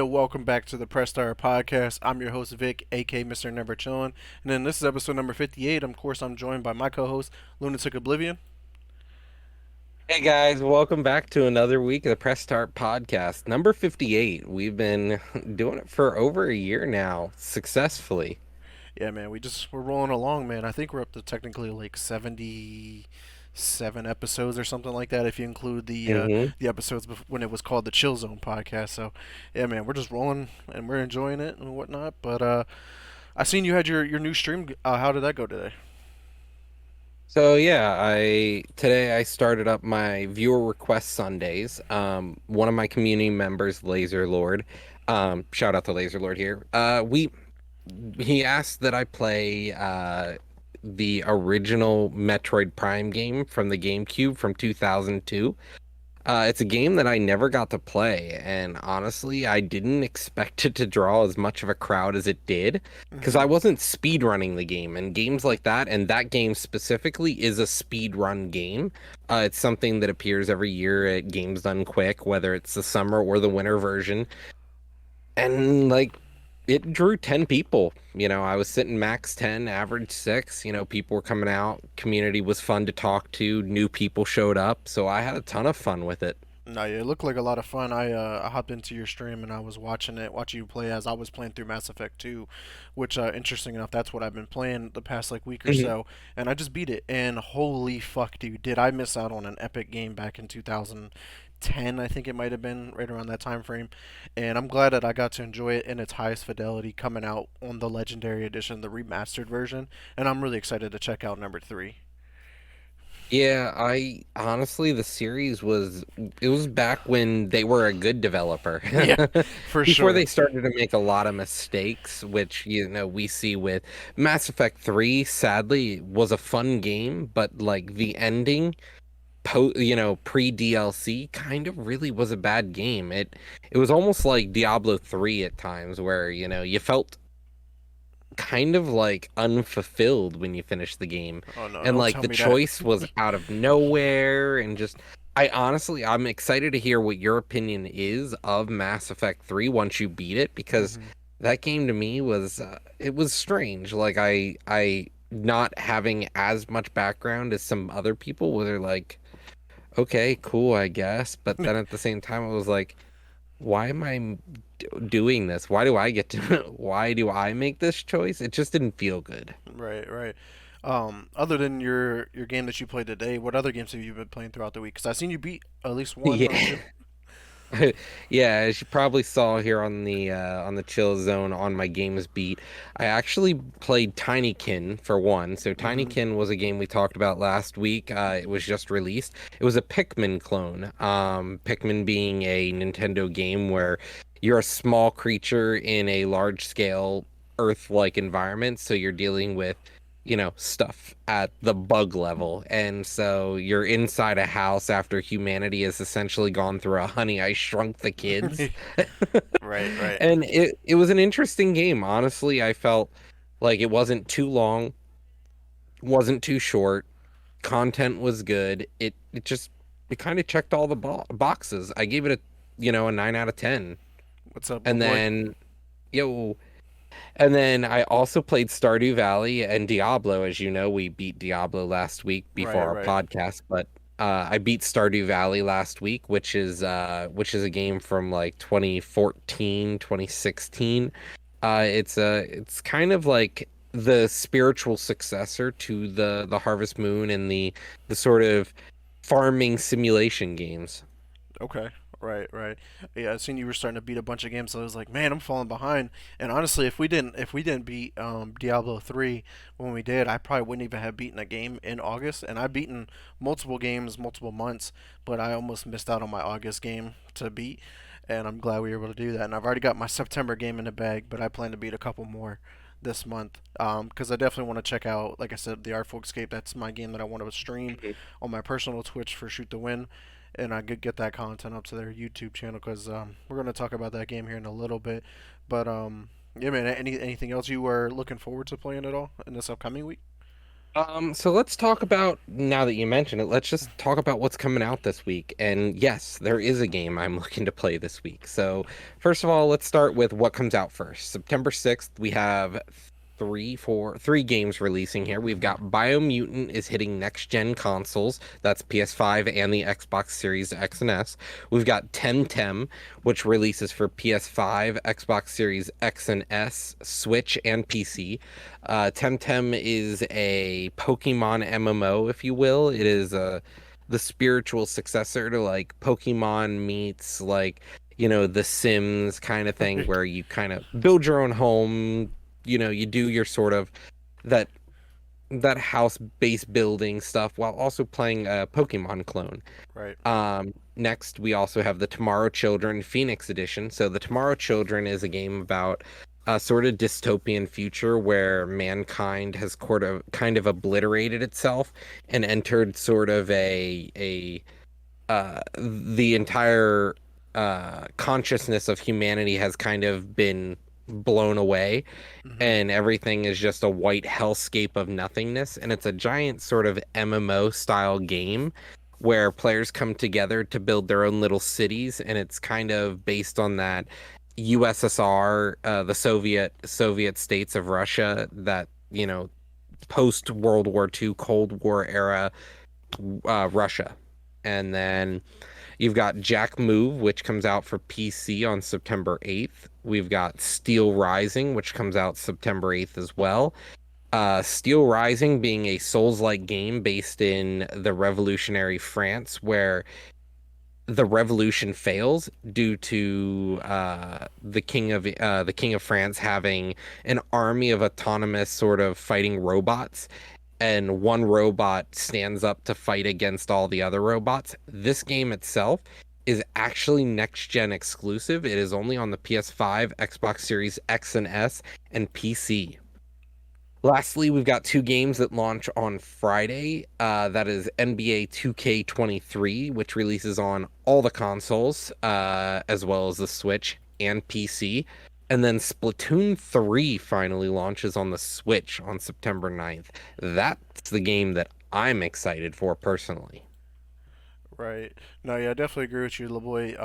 welcome back to the Press Star Podcast. I'm your host Vic, aka Mr. Never Chillin', and then this is episode number 58. Of course, I'm joined by my co-host Lunatic Oblivion. Hey guys, welcome back to another week of the Press Start Podcast, number 58. We've been doing it for over a year now, successfully. Yeah, man, we're rolling along, man. I think we're up to technically like 77 episodes or something like that, if you include hmm the episodes when it was called the Chill Zone Podcast. So, yeah, man, we're just rolling and we're enjoying it and whatnot. But I seen you had your new stream. How did that go today? So yeah, I today I started up my viewer request Sundays. One of my community members, Laser Lord, shout out to Laser Lord here. He asked that I play the original Metroid Prime game from the GameCube from 2002. It's a game that I never got to play, and honestly, I didn't expect it to draw as much of a crowd as it did, because Hmm. I wasn't speedrunning the game, and games like that, and that game specifically is a speedrun game. It's something that appears every year at Games Done Quick, whether it's the summer or the winter version, and like it drew 10 people. I was sitting max 10, average 6. People were coming out. Community was fun to talk to. New people showed up. So I had a ton of fun with it. No, yeah, it looked like a lot of fun. I hopped into your stream and I was watching you play as I was playing through Mass Effect 2, which interesting enough, that's what I've been playing the past like week or Mhm. so, and I just beat it. And holy fuck, dude, did I miss out on an epic game back in 2010? I think it might have been right around that time frame, and I'm glad that I got to enjoy it in its highest fidelity coming out on the Legendary Edition, the remastered version, and I'm really excited to check out number three. Yeah, I honestly, the series it was back when they were a good developer. Yeah, for Before sure. they started to make a lot of mistakes, which, we see with Mass Effect 3, sadly, was a fun game, but like the ending, pre-DLC kind of really was a bad game. It was almost like Diablo 3 at times where, you felt kind of like unfulfilled when you finish the game, Oh no, and don't like tell the me that. choice was out of nowhere, and just I'm excited to hear what your opinion is of Mass Effect 3 once you beat it, because Hmm. that game to me was it was strange. Like I not having as much background as some other people where they're like, okay, cool, I guess, but then at the same time it was like, why am I doing this? Why do I get to, why do I make this choice? It just didn't feel good. Right, right. Other than your game that you played today, what other games have you been playing throughout the week? Because I've seen you beat at least one or Yeah. two. Yeah, as you probably saw here on the chill zone on my games beat, I actually played Tinykin for one. So Hmm. Tinykin was a game we talked about last week. It was just released. It was a Pikmin clone. Pikmin being a Nintendo game where you're a small creature in a large scale Earth-like environment, so you're dealing with stuff at the bug level. And so you're inside a house after humanity has essentially gone through a Honey, I Shrunk the Kids. Right, right. And it was an interesting game. Honestly, I felt like it wasn't too long, wasn't too short. Content was good. It kind of checked all the boxes. I gave it a 9 out of 10. What's up, little And boy? then yo And then I also played Stardew Valley and Diablo. As you know, we beat Diablo last week before Right, our right. podcast, but I beat Stardew Valley last week, which is a game from like 2014, 2016. It's kind of like the spiritual successor to the Harvest Moon and the sort of farming simulation games. Okay. Right, right. Yeah, I seen you were starting to beat a bunch of games, so I was like, man, I'm falling behind. And honestly, if we didn't beat Diablo 3 when we did, I probably wouldn't even have beaten a game in August. And I've beaten multiple games, multiple months, but I almost missed out on my August game to beat. And I'm glad we were able to do that. And I've already got my September game in the bag, but I plan to beat a couple more this month. Because I definitely want to check out, like I said, the Artful Escape. That's my game that I want to stream on my personal Twitch for Shoot the Win, and I could get that content up to their YouTube channel because we're going to talk about that game here in a little bit. But yeah, man, anything else you were looking forward to playing at all in this upcoming week? So let's talk about, now that you mention it, let's just talk about what's coming out this week. And yes, there is a game I'm looking to play this week. So first of all, let's start with what comes out first. September 6th, we have three games releasing here. We've got Biomutant is hitting next gen consoles. That's PS5 and the Xbox Series X and S. We've got Temtem, which releases for PS5, Xbox Series X and S, Switch, and PC. Temtem is a Pokemon MMO, if you will. It is the spiritual successor to like Pokemon meets like, The Sims kind of thing, where you kind of build your own home. You do your sort of that that house base building stuff while also playing a Pokemon clone. Right. Next, we also have the Tomorrow Children Phoenix Edition. So, the Tomorrow Children is a game about a sort of dystopian future where mankind has kind of obliterated itself and entered sort of the entire consciousness of humanity has kind of been blown away, Hmm. and everything is just a white hellscape of nothingness. And it's a giant sort of MMO style game where players come together to build their own little cities, and it's kind of based on that USSR, the Soviet states of Russia, that post World War II, Cold War era Russia. And then you've got Jack Move, which comes out for PC on September 8th. We've got Steel Rising, which comes out September 8th as well. Steel Rising being a Souls-like game based in the revolutionary France, where the revolution fails due to the king of France having an army of autonomous sort of fighting robots, and one robot stands up to fight against all the other robots. This game itself is actually next gen exclusive. It is only on the PS5, Xbox Series X and S, and PC. Lastly, we've got two games that launch on Friday. That is NBA 2K23, which releases on all the consoles, as well as the Switch and PC. And then Splatoon 3 finally launches on the Switch on September 9th. That's the game that I'm excited for personally. Right. No, yeah, I definitely agree with you, LeBoy.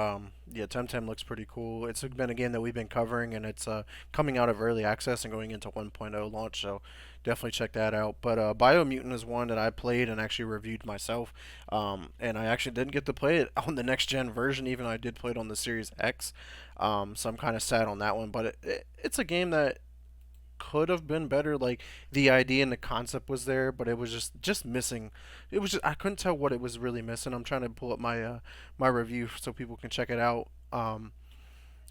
Yeah, Temtem looks pretty cool. It's been a game that we've been covering, and it's coming out of early access and going into 1.0 launch, so definitely check that out. But Biomutant is one that I played and actually reviewed myself, and I actually didn't get to play it on the next gen version, even though I did play it on the Series X. So I'm kind of sad on that one, but it's a game that could have been better. Like the idea and the concept was there, but it was just missing. It was just I couldn't tell what it was really missing. I'm trying to pull up my review so people can check it out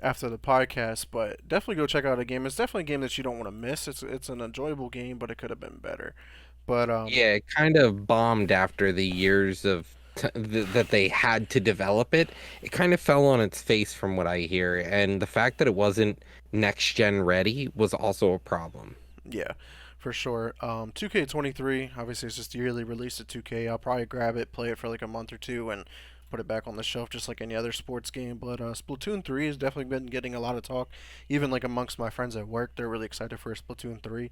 after the podcast. But definitely go check out a game. It's definitely a game that you don't want to miss. It's an enjoyable game, but it could have been better. But Yeah, it kind of bombed after the years of that they had to develop it. It kind of fell on its face from what I hear, and the fact that it wasn't next gen ready was also a problem. Yeah, for sure. 2K23, obviously it's just yearly release at 2K. I'll probably grab it, play it for like a month or two, and put it back on the shelf just like any other sports game. But Splatoon 3 has definitely been getting a lot of talk. Even like amongst my friends at work, they're really excited for Splatoon 3.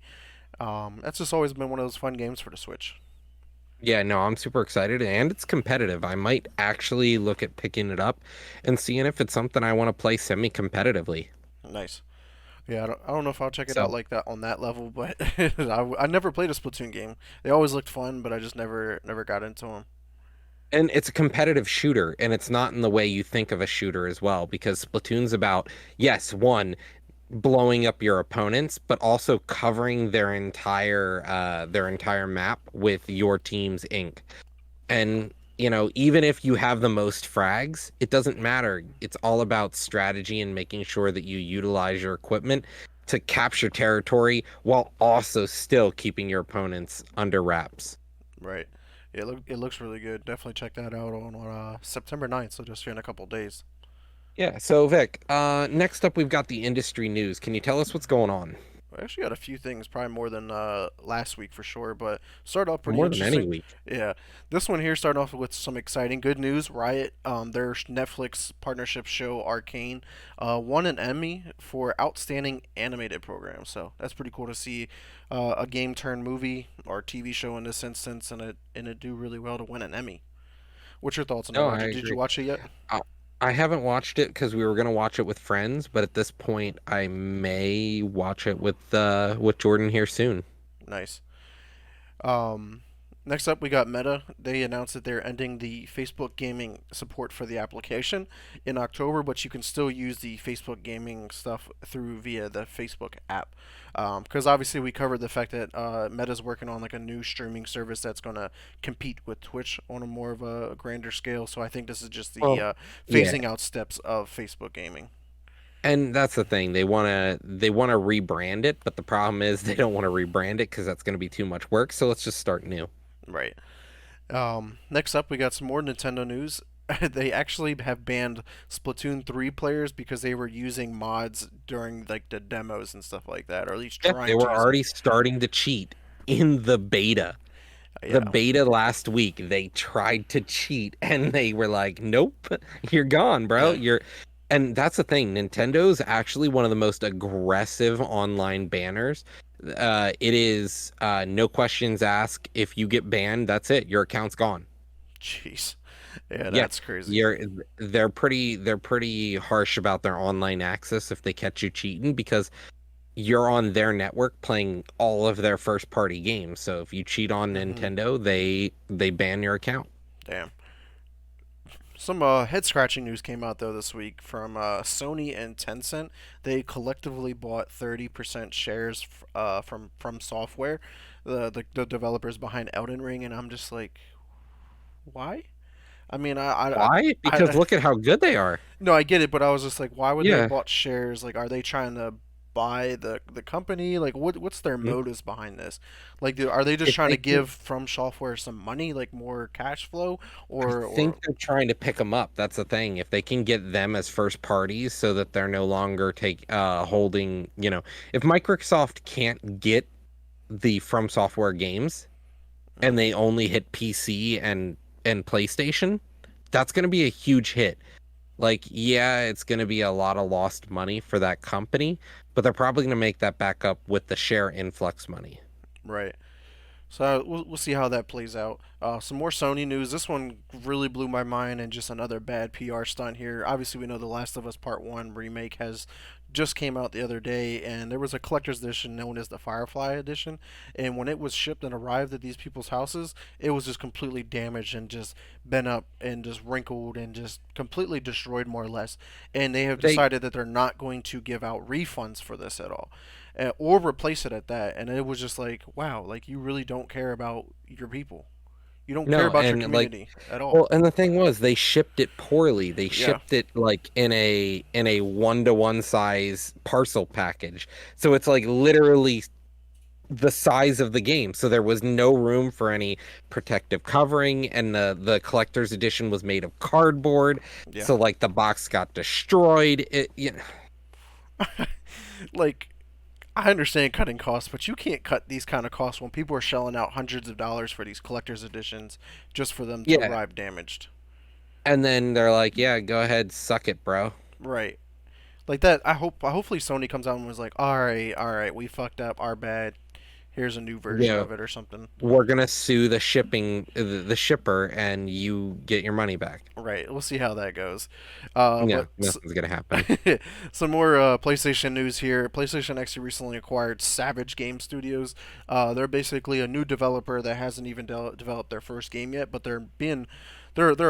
That's just always been one of those fun games for the Switch. Yeah, no, I'm super excited, and it's competitive. I might actually look at picking it up and seeing if it's something I want to play semi-competitively. Nice. Yeah, I don't know if I'll check it out So, like that on that level, but I never played a Splatoon game. They always looked fun, but I just never got into them. and it's a competitive shooter, and it's not in the way you think of a shooter as well, because Splatoon's about, yes, one, blowing up your opponents, but also covering their entire map with your team's ink. And even if you have the most frags, it doesn't matter. It's all about strategy and making sure that you utilize your equipment to capture territory while also still keeping your opponents under wraps. Right. Yeah, it looks really good. Definitely check that out on September 9th, so just here in a couple days. Yeah, so Vic, next up we've got the industry news. Can you tell us what's going on? I actually got a few things, probably more than last week for sure, but start off pretty More than any interesting. week. Yeah, this one here starting off with some exciting good news. Riot, their Netflix partnership show Arcane, won an Emmy for outstanding animated program. So that's pretty cool to see a game turned movie or TV show in this instance, and it do really well to win an Emmy. What's your thoughts on that, No, I Roger? Did you agree. watch it yet? I, I haven't watched it because we were gonna watch it with friends, but at this point, I may watch it with Jordan here soon. Nice. Um, Next up, we got Meta. They announced that they're ending the Facebook gaming support for the application in October, but you can still use the Facebook gaming stuff through via the Facebook app. Because obviously, we covered the fact that Meta's working on like a new streaming service that's going to compete with Twitch on a more of a grander scale. So I think this is just the Well, yeah, phasing out steps of Facebook gaming. and that's the thing. They wanna rebrand it, but the problem is they don't want to rebrand it because that's gonna be too much work. So let's just start new. Right. Next up, we got some more Nintendo news. They actually have banned Splatoon 3 players because they were using mods during like the demos and stuff like that, or at least Yeah, they trying to were use them. already starting to cheat in the beta. The Yeah, beta last week, they tried to cheat and they were like, "Nope, you're gone, bro. yeah, You're." And that's the thing. Nintendo's actually one of the most aggressive online banners. It is no questions asked. If you get banned, that's it. Your account's gone. jeez, yeah, Yeah, that's crazy. you're they're pretty harsh about their online access if they catch you cheating because you're on their network playing all of their first party games. So if you cheat on Hmm. Nintendo, they ban your account. Damn. Some head scratching news came out though this week from Sony and Tencent. They collectively bought 30% shares from software, the developers behind Elden Ring, and I'm just like, why? I mean, Why? Because I look at how good they are. no, I get it, but I was just like, why would they Yeah. bought shares? Like, are they trying to buy the company? Like, what's their Mm. motives behind this? Like, are they just If trying they to can, give From Software some money, like more cash flow, I or think they're trying to pick them up. That's the thing. If they can get them as first parties so that they're no longer holding, if Microsoft can't get the From Software games and mm, they only hit PC and PlayStation, that's going to be a huge hit. Like, yeah, it's going to be a lot of lost money for that company, but they're probably going to make that back up with the share influx money. right? So we'll see how that plays out. Some more Sony news. This one really blew my mind, and just another bad PR stunt here. Obviously, we know The Last of Us Part One remake has just came out the other day, and there was a collector's edition known as the Firefly Edition. And when it was shipped and arrived at these people's houses, it was just completely damaged and just bent up and just wrinkled and just completely destroyed, more or less. And they have They decided that they're not going to give out refunds for this at all, or replace it at that. And it was just like, wow, like you really don't care about your people. You don't care No, about your and like, community at all. well, and the thing was they shipped it poorly. They Yeah, shipped it like in a 1-to-1 size parcel package. So it's like literally the size of the game. So there was no room for any protective covering, and the collector's edition was made of cardboard. yeah. So like the box got destroyed. Like, I understand cutting costs, but you can't cut these kind of costs when people are shelling out hundreds of dollars for these collector's editions just for them to Yeah. arrive damaged. And then they're like, "Yeah, go ahead, suck it, bro." Right. Like that. Hopefully Sony comes out and was like, all right, we fucked up. Our bad. Here's a new version Yeah, of it or something. we're gonna sue the shipper, and you get your money back. Right. We'll see how that goes. Yeah, But nothing's gonna happen. some more PlayStation news here. PlayStation actually recently acquired Savage Game Studios. They're basically a new developer that hasn't even developed their first game yet, but they're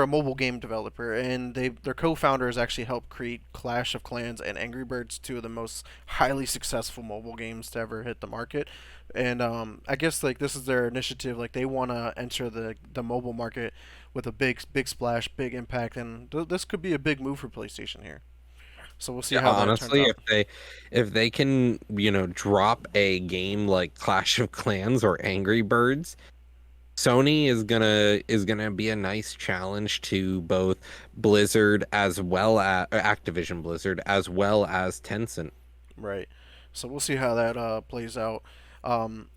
a mobile game developer, and their co-founders actually helped create Clash of Clans and Angry Birds, two of the most highly successful mobile games to ever hit the market. And I guess like this is their initiative. Like they want to enter the mobile market with a big splash, big impact, and this could be a big move for PlayStation here. So we'll see Yeah, how that turns honestly, out. if they can, drop a game like Clash of Clans or Angry Birds, Sony is gonna be a nice challenge to both Blizzard as well as Activision Blizzard as well as Tencent. Right. So we'll see how that plays out.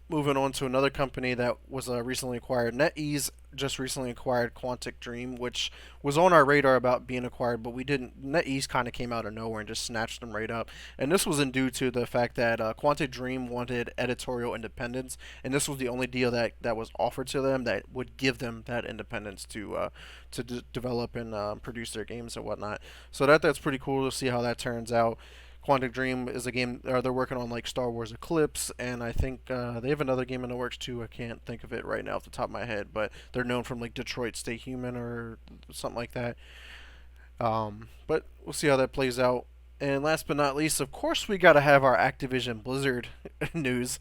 Moving on to another company that was recently acquired, NetEase just recently acquired Quantic Dream, which was on our radar about being acquired, but we didn't. NetEase kind of came out of nowhere and just snatched them right up. And this wasn't due to the fact that Quantic Dream wanted editorial independence, and this was the only deal that was offered to them that would give them that independence to develop and produce their games and whatnot. So that's pretty cool to see how that turns out. Quantic Dream is a game, or they're working on like Star Wars Eclipse, and I think they have another game in the works too. I can't think of it right now off the top of my head, but they're known from like Detroit Stay Human or something like that. But we'll see how that plays out. And last but not least, of course, we got to have our Activision Blizzard news.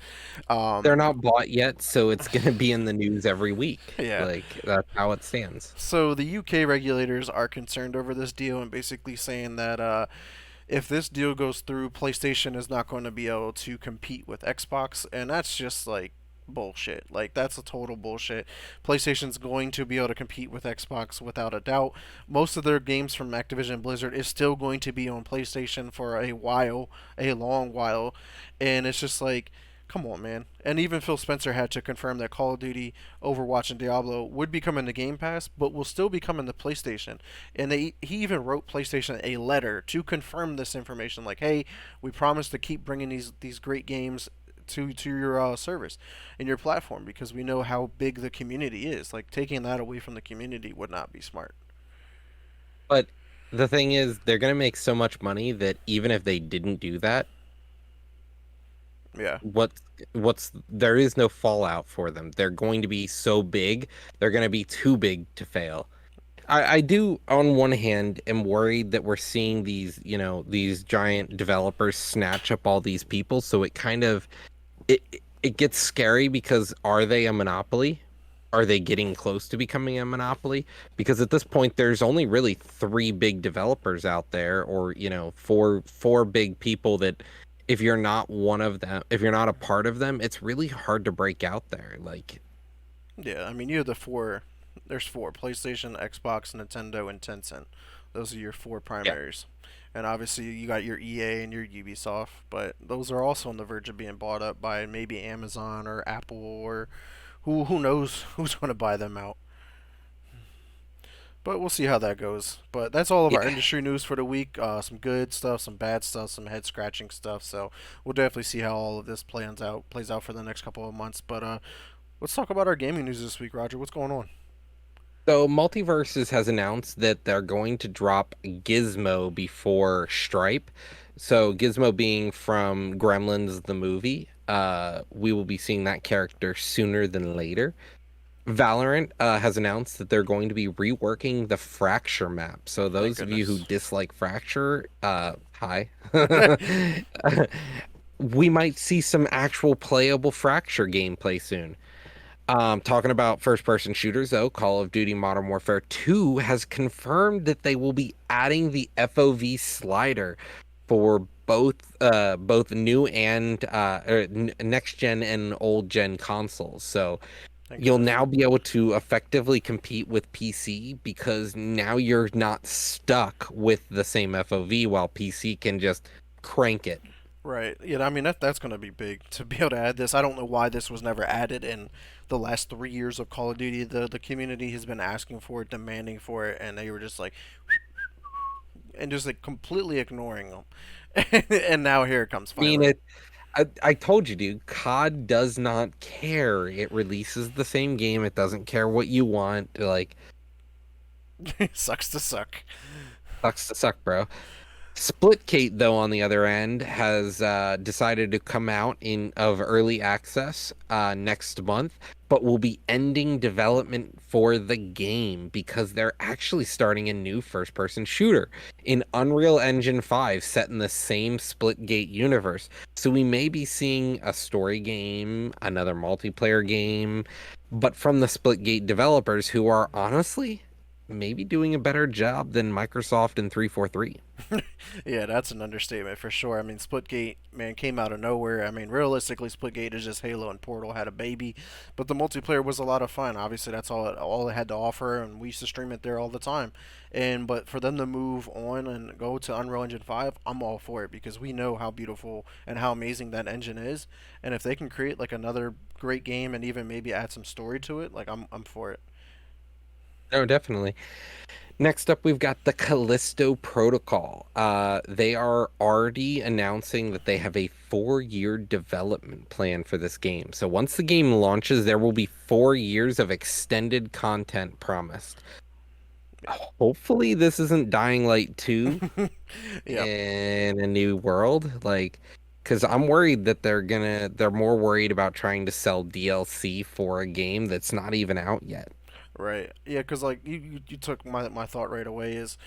They're Um, not bought yet, so it's going to be in the news every week. yeah. Like that's how it stands. So the UK regulators are concerned over this deal and basically saying that if this deal goes through, PlayStation is not going to be able to compete with Xbox, and that's just like bullshit. Like that's a total bullshit. PlayStation's going to be able to compete with Xbox without a doubt. Most of their games from Activision Blizzard is still going to be on PlayStation for a while, a long while, and it's just like come on, man. And even Phil Spencer had to confirm that Call of Duty, Overwatch, and Diablo would be coming to Game Pass, but will still be coming to PlayStation. And he even wrote PlayStation a letter to confirm this information, like, "Hey, we promise to keep bringing these great games to your service and your platform because we know how big the community is. Like taking that away from the community would not be smart." But the thing is, they're going to make so much money that even if they didn't do that, Yeah, what's there is no fallout for them. They're going to be so big, they're going to be too big to fail. I do, on one hand, am worried that we're seeing these, these giant developers snatch up all these people. So it kind of it gets scary because are they a monopoly? Are they getting close to becoming a monopoly? Because at this point, there's only really three big developers out there, or four big people that if you're not one of them, if you're not a part of them, it's really hard to break out there. Like, yeah. I mean, you have the four. There's four: PlayStation, Xbox, Nintendo, and Tencent. Those are your four yeah. primaries. And obviously, you got your EA and your Ubisoft, but those are also on the verge of being bought up by maybe Amazon or Apple or who knows who's going to buy them out. But we'll see how that goes. But that's all of our Yeah. industry news for the week. Some good stuff, some bad stuff, some head scratching stuff. So we'll definitely see how all of this plays out for the next couple of months. But let's talk about our gaming news this week, Roger. What's going on? So Multiverses has announced that they're going to drop Gizmo before Stripe. So Gizmo being from Gremlins the movie, we will be seeing that character sooner than later. Valorant has announced that they're going to be reworking the Fracture map. So Thank those of you who goodness. dislike Fracture, hi. We might see some actual playable Fracture gameplay soon. Talking about first-person shooters, though, Call of Duty Modern Warfare 2 has confirmed that they will be adding the FOV slider for both new and next gen and old gen consoles. So Thank you'll goodness. now be able to effectively compete with PC because now you're not stuck with the same FOV while PC can just crank it. Right. Yeah, I mean that's going to be big to be able to add this. I don't know why this was never added in the last 3 years of Call of Duty. The community has been asking for it, demanding for it, and they were just like and just like completely ignoring them. And now here it comes I mean, finally. I told you, dude, COD does not care. It releases the same game. It doesn't care what you want. Like, Sucks to suck. sucks to suck, bro. Splitgate, though, on the other end, has decided to come out in of early access next month, but will be ending development for the game because they're actually starting a new first-person shooter in Unreal Engine 5 set in the same Splitgate universe. So we may be seeing a story game, another multiplayer game, but from the Splitgate developers who are honestly maybe doing a better job than Microsoft in 343. Yeah, that's an understatement for sure. I mean, Splitgate, man, came out of nowhere. I mean, realistically, Splitgate is just Halo and Portal had a baby, but the multiplayer was a lot of fun. Obviously, that's all it had to offer, and we used to stream it there all the time. And but for them to move on and go to Unreal Engine 5, I'm all for it because we know how beautiful and how amazing that engine is. And if they can create like another great game and even maybe add some story to it, like I'm for it. No, definitely. Next up, we've got the Callisto Protocol. They are already announcing that they have a 4-year development plan for this game. So once the game launches, there will be 4 years of extended content promised. Hopefully, this isn't Dying Light 2 Yeah, in a new world. Like, because I'm worried that they're more worried about trying to sell DLC for a game that's not even out yet. right. Yeah, because like you took my thought right away is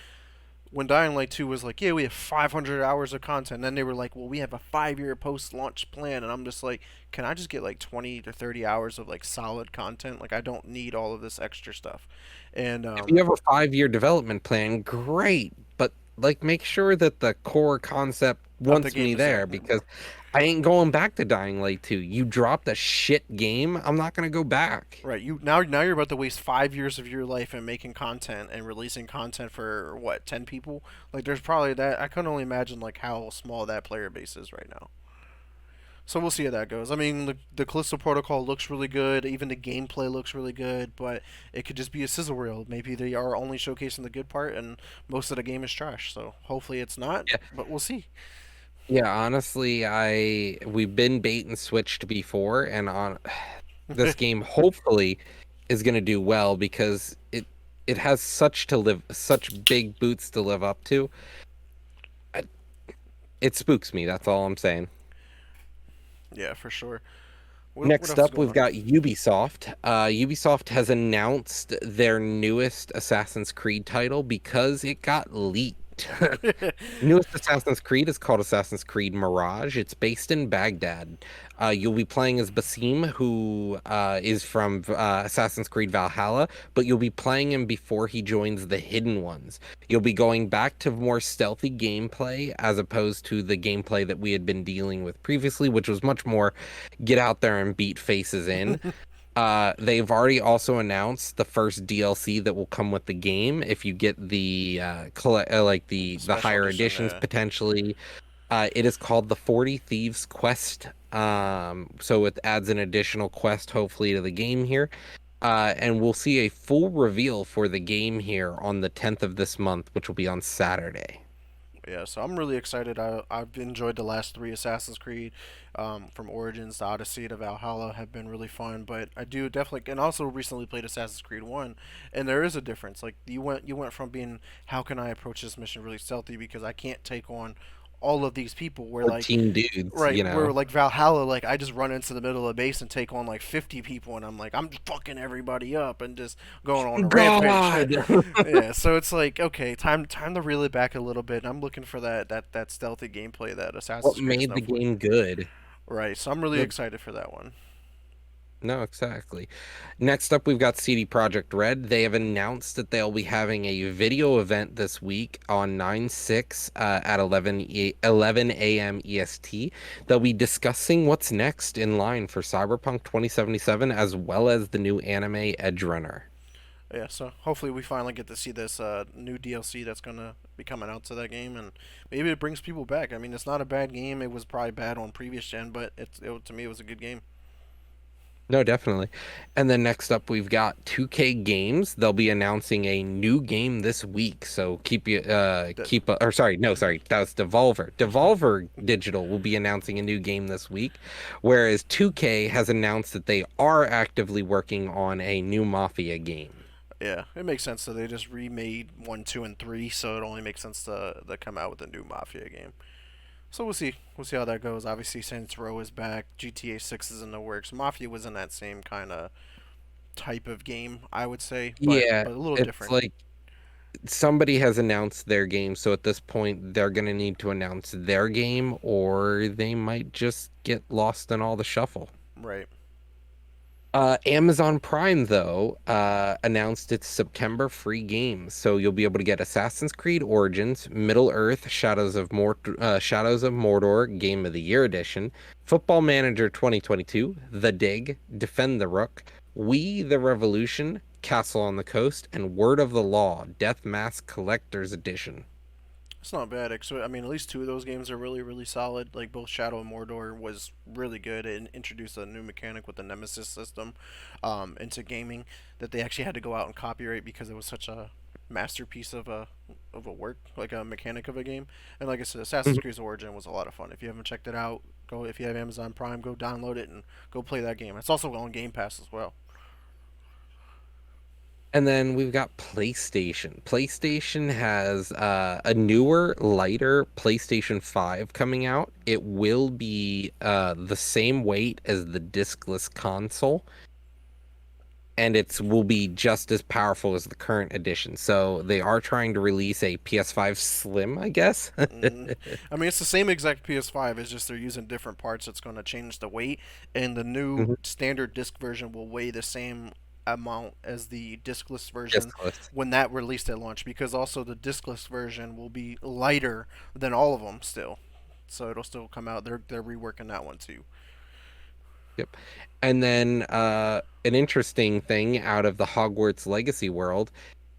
when Dying Light 2 was like, yeah, we have 500 hours of content. And then they were like, well, we have a 5-year post-launch plan. And I'm just like, can I just get like 20 to 30 hours of like solid content? Like, I don't need all of this extra stuff. And If you have a 5-year development plan, great, but like make sure that the core concept of the wants me game is there. there because I ain't going back to Dying Light 2. You dropped a shit game, I'm not gonna go back. Right. Now you're about to waste 5 years of your life in making content and releasing content for what 10 people. Like, there's probably that. I can only imagine like how small that player base is right now. So we'll see how that goes. I mean, the Callisto Protocol looks really good. Even the gameplay looks really good, but it could just be a sizzle reel. Maybe they are only showcasing the good part, and most of the game is trash. So hopefully it's not, Yeah, but we'll see. yeah, honestly, we've been bait and switched before, and on this game hopefully is gonna do well because it has such big boots to live up to. I- It spooks me, that's all I'm saying. Yeah, for sure. What Next else is up, going we've on? got Ubisoft. Ubisoft has announced their newest Assassin's Creed title because it got leaked. Newest Assassin's Creed is called Assassin's Creed Mirage. It's based in Baghdad. You'll be playing as Basim, who is from Assassin's Creed Valhalla, but you'll be playing him before he joins the Hidden Ones. You'll be going back to more stealthy gameplay as opposed to the gameplay that we had been dealing with previously, which was much more get out there and beat faces in. They've already also announced the first DLC that will come with the game if you get the like the Special higher edition. editions potentially. It is called the 40 Thieves Quest. So it adds an additional quest hopefully to the game here. And we'll see a full reveal for the game here on the 10th of this month, which will be on Saturday. Yeah, so I'm really excited. I've enjoyed the last three Assassin's Creed, from Origins to Odyssey to Valhalla, have been really fun. But I do definitely, and also recently played Assassin's Creed One, and there is a difference. Like you went from being, how can I approach this mission really stealthy because I can't take on all of these people. Where like 14 dudes, right, you where know. like Valhalla, like I just run into the middle of the base and take on like 50 people, and I'm like I'm fucking everybody up and just going on a rampage. God! Yeah, so it's like okay, time to reel it back a little bit. And I'm looking for that stealthy gameplay that What Assassin's Creed is made known the for. game good? Right, so I'm really No, excited for that one. no, exactly. Next up, we've got CD Projekt Red. They have announced that they'll be having a video event this week on 9/6 at 11 a.m. EST. They'll be discussing what's next in line for Cyberpunk 2077 as well as the new anime Edge Runner. Yeah, so hopefully we finally get to see this new DLC that's gonna be coming out to that game, and maybe it brings people back. I mean, it's not a bad game. It was probably bad on previous gen, but to me it was a good game. No, definitely. And then next up, we've got 2K Games. They'll be announcing a new game this week. So That or sorry, no, sorry, that was Devolver. Devolver Digital will be announcing a new game this week, whereas 2K has announced that they are actively working on a new Mafia game. Yeah, it makes sense. So they just remade 1, 2, and 3, so it only makes sense to come out with a new Mafia game. So we'll see. We'll see how that goes. Obviously, Saints Row is back. GTA 6 is in the works. Mafia was in that same kind of type of game, I would say, but Yeah, a little it's different. like somebody has announced their game, so at this point, they're gonna need to announce their game, or they might just get lost in all the shuffle. Right. Amazon Prime, though, announced its September free games, so you'll be able to get Assassin's Creed Origins, Middle Earth, Shadows of Mordor Game of the Year Edition, Football Manager 2022, The Dig, Defend the Rook, We the Revolution, Castle on the Coast, and Word of the Law Death Mask Collector's Edition. It's not bad. I mean, at least two of those games are really, really solid. Like both Shadow and Mordor was really good and introduced a new mechanic with the Nemesis system into gaming that they actually had to go out and copyright because it was such a masterpiece of a work, like a mechanic of a game. And like I said, Assassin's Creed Origin was a lot of fun. If you haven't checked it out, go if you have Amazon Prime, go download it and go play that game. It's also on Game Pass as well. And then we've got PlayStation. PlayStation has a newer, lighter PlayStation 5 coming out. It will be the same weight as the discless console, and it will be just as powerful as the current edition. So they are trying to release a PS5 Slim, I guess. Mm. I mean, it's the same exact PS5. It's just they're using different parts. It's going to change the weight, and the new Mhm. standard disc version will weigh the same amount as the discless version Discless. when that released at launch. Because also the discless version will be lighter than all of them still, so it'll still come out. They're reworking that one too. Yep. And then an interesting thing out of the Hogwarts Legacy world,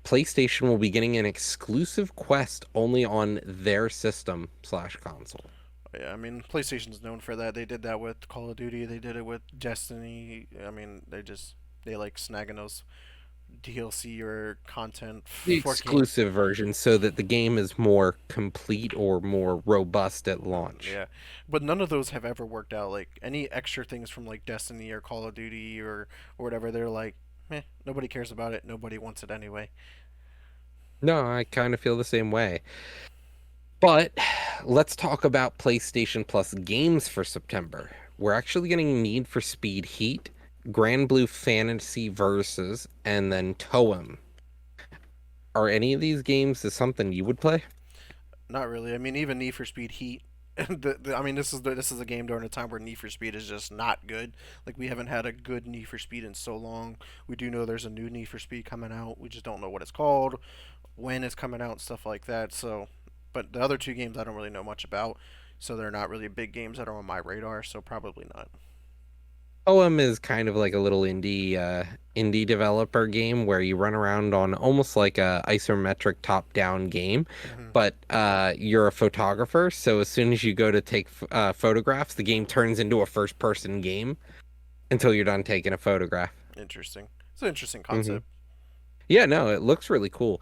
PlayStation will be getting an exclusive quest only on their system/console. Yeah, I mean, PlayStation's known for that. They did that with Call of Duty. They did it with Destiny. I mean, they like snagging those DLC or content The for games. exclusive version so that the game is more complete or more robust at launch. Yeah, but none of those have ever worked out. Like any extra things from like Destiny or Call of Duty or whatever, they're like, nobody cares about it. Nobody wants it anyway. No, I kind of feel the same way. But let's talk about PlayStation Plus games for September. We're actually getting Need for Speed Heat, Grand Blue Fantasy Versus, and then Toem. Are any of these games is something you would play? Not really. I mean, even Need for Speed Heat. I mean, this is a game during a time where Need for Speed is just not good. Like we haven't had a good Need for Speed in so long. We do know there's a new Need for Speed coming out. We just don't know what it's called, when it's coming out, stuff like that. So, but the other two games I don't really know much about, so they're not really big games that are on my radar. So probably not. Toem is kind of like a little indie developer game where you run around on almost like a isometric top-down game, Hmm. but you're a photographer, so as soon as you go to take photographs, the game turns into a first-person game until you're done taking a photograph. Interesting. It's an interesting Hmm. concept. Yeah, no, it looks really cool.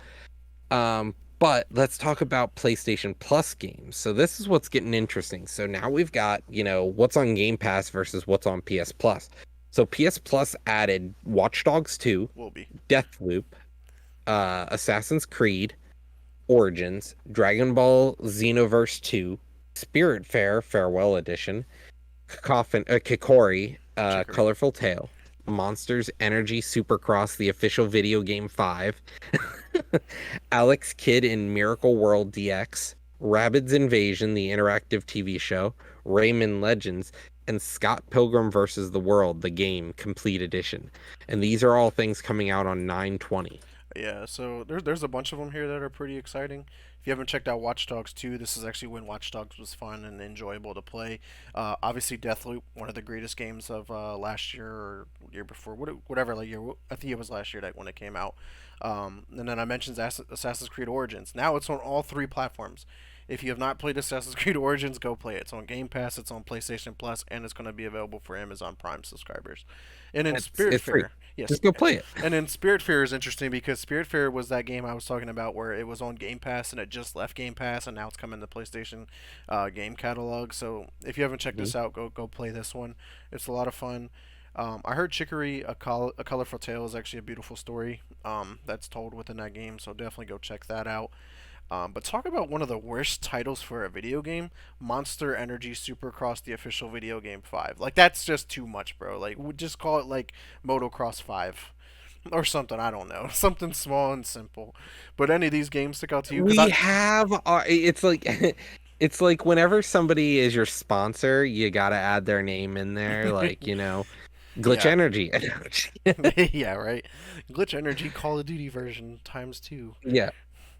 But let's talk about PlayStation Plus games. So this is what's getting interesting. So now we've got, what's on Game Pass versus what's on PS Plus. So PS Plus added Watch Dogs 2, Will be. Deathloop, Assassin's Creed, Origins, Dragon Ball Xenoverse 2, Spiritfarer Farewell Edition, Kikori, Chicory. Colorful Tale, Monsters Energy Supercross, the official video game 5, Alex Kidd in Miracle World DX, Rabbids Invasion, the interactive TV show, Rayman Legends, and Scott Pilgrim vs. the World, the game, complete edition. And these are all things coming out on 9/20. Yeah, so there's a bunch of them here that are pretty exciting. If you haven't checked out Watch Dogs 2, this is actually when Watch Dogs was fun and enjoyable to play. Obviously, Deathloop, one of the greatest games of last year or year before, whatever like year. I think it was last year that when it came out. And then I mentioned Assassin's Creed Origins. Now it's on all three platforms. If you have not played Assassin's Creed Origins, go play it. It's on Game Pass, it's on PlayStation Plus, and it's going to be available for Amazon Prime subscribers. And in It's free. Spiritfarer, yes, Just go play it. and then Spiritfarer is interesting because Spiritfarer was that game I was talking about where it was on Game Pass and it just left Game Pass and now it's coming to PlayStation game catalog. So if you haven't checked Mhm. this out, go play this one. It's a lot of fun. I heard Chicory, a Colorful Tale, is actually a beautiful story that's told within that game. So definitely go check that out. But talk about one of the worst titles for a video game: Monster Energy Supercross, the official video game 5. Like that's just too much, bro. Like we just call it like Motocross 5 or something. I don't know, something small and simple. But any of these games stick out to you? Because We I have it's like it's like whenever somebody is your sponsor, you gotta add their name in there, like. Glitch Yeah, energy. yeah, right. Glitch Energy Call of Duty version times two. Yeah.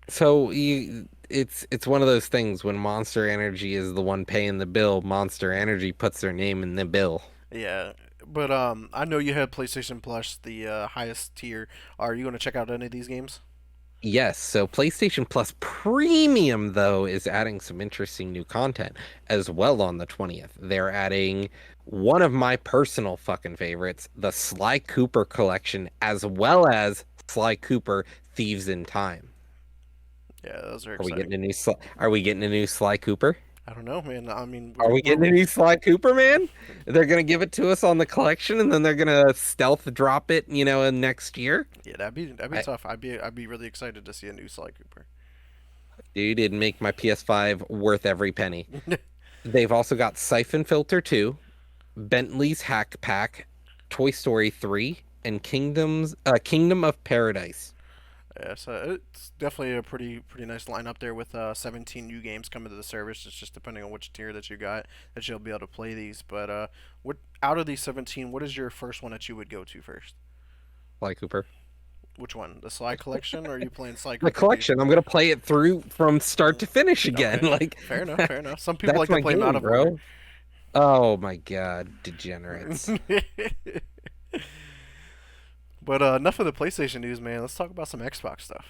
So it's one of those things when Monster Energy is the one paying the bill, Monster Energy puts their name in the bill. Yeah, but I know you had PlayStation Plus, the highest tier. Are you going to check out any of these games? Yes, so PlayStation Plus Premium, though, is adding some interesting new content as well on the 20th. They're adding one of my personal fucking favorites, the Sly Cooper collection, as well as Sly Cooper Thieves in Time. Yeah, those are Are we exciting. getting a new Are we getting a new Sly Cooper? I don't know, man. I mean, Are we getting a new Sly Cooper, man? They're gonna give it to us on the collection and then they're gonna stealth drop it, in next year. yeah, that'd be I, tough. I'd be really excited to see a new Sly Cooper. dude, it'd make my PS5 worth every penny. They've also got Siphon Filter 2, Bentley's Hack Pack, Toy Story 3, and Kingdom of Paradise. Yeah, so it's definitely a pretty nice lineup there with 17 new games coming to the service. It's just depending on which tier that you got that you'll be able to play these. But what out of these 17, what is your first one that you would go to first? Sly Cooper. Which one? The Sly Collection, or are you playing Sly The Cooper Thief? collection. I'm gonna play it through from start to finish again. Okay, Like fair enough, fair enough. Some people that's like to my play 'em out game, of order. bro. Oh my God, degenerates. But enough of the PlayStation news, man. Let's talk about some Xbox stuff.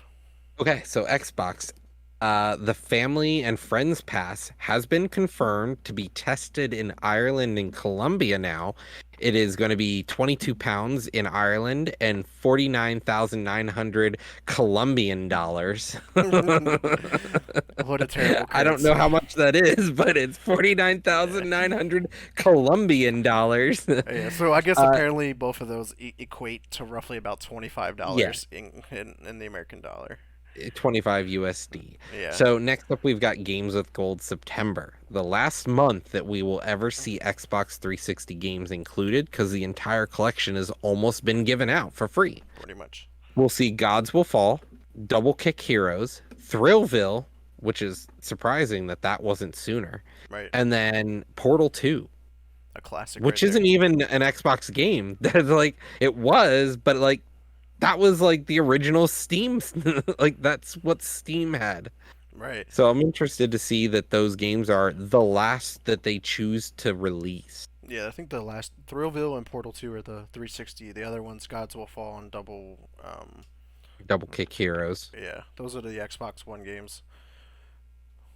Okay, so Xbox, the Family and Friends Pass has been confirmed to be tested in Ireland and Colombia now. It is going to be £22 in Ireland and 49,900 Colombian dollars. What a terrible I don't know currency. how much that is, but it's Yeah. 49,900 Colombian dollars. Yeah, so I guess Uh, apparently both of those equate to roughly about yeah, $25 in the American dollar. 25 USD. Yeah, So next up, we've got Games with Gold September, the last month that we will ever see Xbox 360 games included because the entire collection has almost been given out for free. pretty much. We'll see Gods Will Fall, Double Kick Heroes, Thrillville, which is surprising that that wasn't sooner, Right. and then Portal 2, A classic right which there. isn't even an Xbox game. That's like it was, but like that was like the original Steam. Like that's what Steam had. Right. So I'm interested to see that those games are the last that they choose to release. Yeah, I think the last Thrillville and Portal 2 are the 360. The other ones, Gods Will Fall and Double. Double Kick Heroes. Yeah, those are the Xbox One games.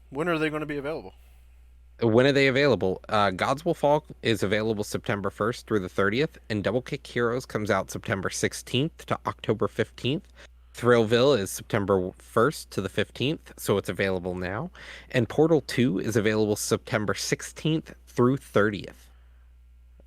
When are they going to be available? When are they available? Gods Will Fall is available September 1st through the 30th, and Double Kick Heroes comes out September 16th to October 15th. Thrillville is September 1st to the 15th, so it's available now. And Portal 2 is available September 16th through 30th.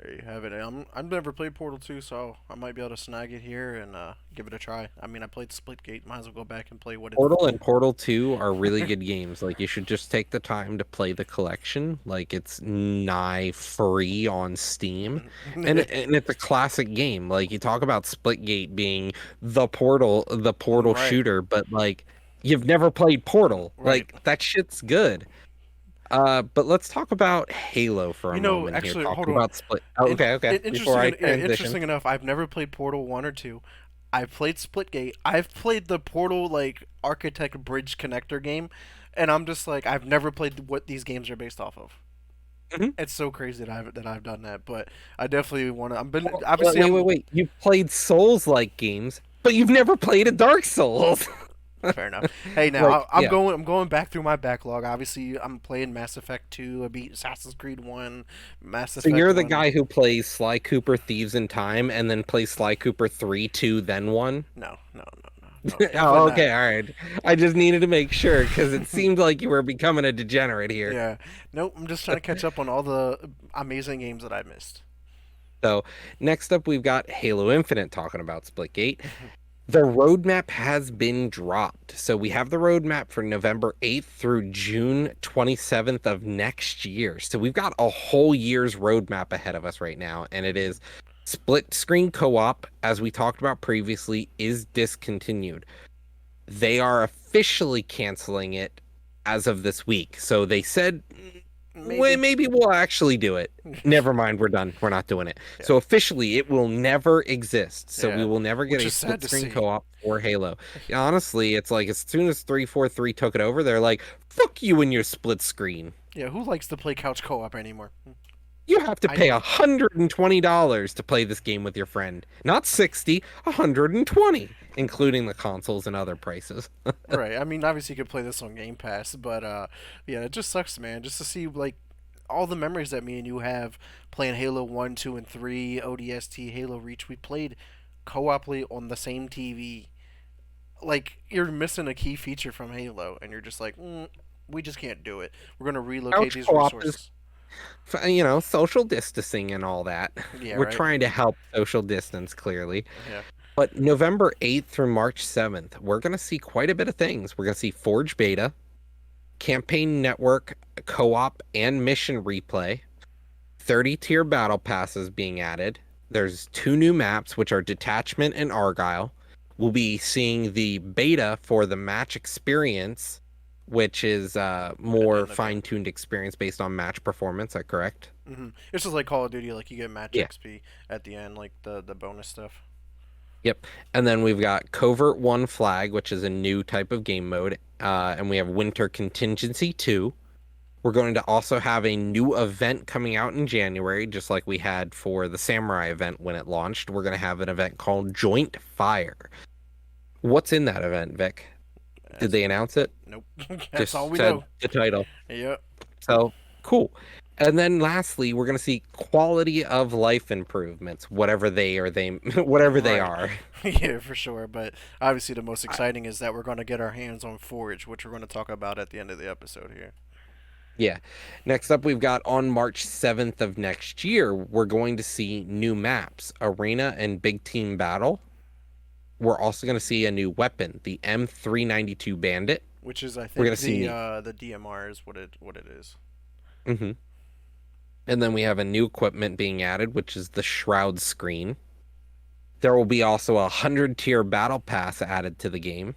There you have it. I've never played Portal 2, so I might be able to snag it here and give it a try. I mean, I played Splitgate. Might as well go back and play what it's. Portal and Portal 2 are really good games. Like you should just take the time to play the collection. Like it's nigh free on Steam. And it's a classic game. Like you talk about Splitgate being the Portal Right, shooter, but like you've never played Portal. right. Like that shit's good. But let's talk about Halo for a moment here. Actually, hold Talking on. about Split. Oh, okay, okay. Before I Yeah, transition. interesting enough. I've never played Portal 1 or 2. I've played Splitgate. I've played the Portal like Architect Bridge Connector game, and I'm just like I've never played what these games are based off of. Mhm. It's so crazy that I've done that, but I definitely want to. I'm been Wait, obviously wait, wait, I'm wait. You've played Souls-like games, but you've never played a Dark Souls. fair enough. Hey, now Like, I'm yeah. going back through my backlog. Obviously, I'm playing Mass Effect 2. I beat Assassin's Creed 1, Mass So Effect you're the 1. guy who plays Sly Cooper Thieves in Time and then plays Sly Cooper 3, 2, then 1? No, no, no, no, no, definitely Oh, not. okay, all right. I just needed to make sure because it seemed like you were becoming a degenerate here. Yeah, nope. I'm just trying to catch up on all the amazing games that I missed. So next up, we've got Halo Infinite talking about Splitgate. The roadmap has been dropped. So we have the roadmap for November 8th through June 27th of next year. So we've got a whole year's roadmap ahead of us right now. And it is split screen co-op, as we talked about previously, is discontinued. They are officially canceling it as of this week. So they said Maybe. maybe we'll actually do it. Never mind, we're done. We're not doing it. Yeah. So officially, it will never exist. So we Yeah. will never get Which a is sad split to screen see. co-op for Halo. Yeah, honestly, it's like as soon as 343 took it over, they're like, "Fuck you and your split screen. Yeah, who likes to play couch co-op anymore? You have to I pay don't. $120 to play this game with your friend. Not 60, 120, including the consoles and other prices." Right. I mean, obviously you could play this on Game Pass, but yeah, it just sucks, man. Just to see like all the memories that me and you have playing Halo 1, 2, and 3, ODST, Halo Reach. We played co-oply on the same TV. Like you're missing a key feature from Halo, and you're just like, we just can't do it. We're gonna relocate Couch these co-op is, resources. social distancing and all that. Yeah. We're Right. trying to help social distance, clearly. Yeah. But November 8th through March 7th, we're going to see quite a bit of things. We're going to see Forge Beta, Campaign Network co op and mission replay, 30-tier battle passes being added. There's two new maps, which are Detachment and Argyle. We'll be seeing the beta for the match experience, which is At the more end of it. fine-tuned experience based on match performance. Is that correct? It's just like Call of Duty. Like you get match Yeah. XP at the end, like the bonus stuff. Yep. And then we've got Covert One Flag, which is a new type of game mode. And we have Winter Contingency 2. We're going to also have a new event coming out in January, just like we had for the Samurai event when it launched. We're going to have an event called Joint Fire. What's in that event, Vic? Did That's they announce it? nope. That's all Just we said know. the title. Yep. So cool. And then lastly, we're going to see quality of life improvements, whatever they Right. are. Yeah, for sure. But obviously, the most I- exciting is that we're going to get our hands on Forge, which we're going to talk about at the end of the episode here. Yeah. Next up, we've got on March 7th of next year, we're going to see new maps, Arena and Big Team Battle. We're also going to see a new weapon, the M392 Bandit. Which is, I We're going think, to see new. the DMR is what it is. Hmm. And then we have a new equipment being added, which is the Shroud Screen. There will be also a 100-tier battle pass added to the game,